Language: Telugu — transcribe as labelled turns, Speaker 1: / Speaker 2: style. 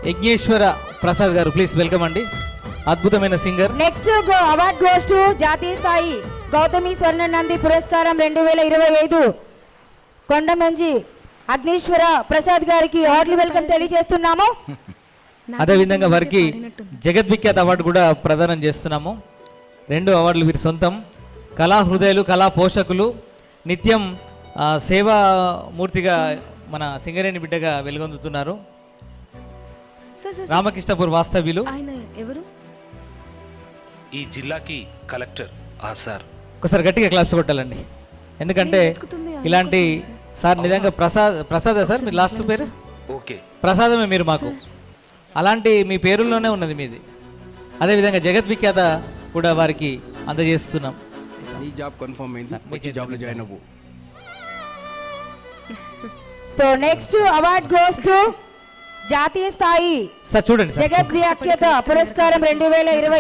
Speaker 1: యజ్ఞేశ్వర ప్రసాద్ గారు, ప్లీజ్ వెల్కమ్ అండి. అద్భుతమైన singer.
Speaker 2: Next award goes to జాతీయ స్థాయి గౌతమి స్వర్ణ నంది పురస్కారం 2025 కొండమంజి అగ్నేశ్వర ప్రసాద్ గారికి హార్ట్లీ వెల్కమ్ తెలియజేస్తున్నాము.
Speaker 1: అదేవిధంగా వారికి జగద్విఖ్యాత అవార్డు కూడా ప్రదానం చేస్తున్నాము. 2 అవార్డులు వీరి సొంతం. కళా హృదయాలు, కళా పోషకులు, నిత్యం సేవామూర్తిగా మన సింగరేణి బిడ్డగా వెలుగొందుతున్నారు. రామకృష్ణపూర్ వాస్తవ్యులు.
Speaker 3: ఆయన ఎవరు?
Speaker 4: ఈ జిల్లాకి కలెక్టర్ సార్.
Speaker 1: ఒకసారి గట్టిగా క్లాప్స్ కొట్టాలండి, ఎందుకంటే ఇలాంటి సార్ నిజంగా ప్రసాద సార్ మీరు లాస్ట్ పేరు
Speaker 4: ఓకే
Speaker 1: ప్రసాదమే మీరు మాకు, అలాంటి మీ పేరుల్లోనే ఉన్నది మీది. అదేవిధంగా జగద్విఖ్యాత కూడా వారికి అందజేస్తున్నాం.
Speaker 5: నీ జాబ్ కన్ఫర్మ్ అయింది, వచ్చే జాబ్లో జాయిన్ అవ్వు.
Speaker 2: So next award goes to జాతీయ స్థాయి
Speaker 1: సార్ చూడండి సార్.
Speaker 2: జగద్విఖ్యాత పురస్కారం 2025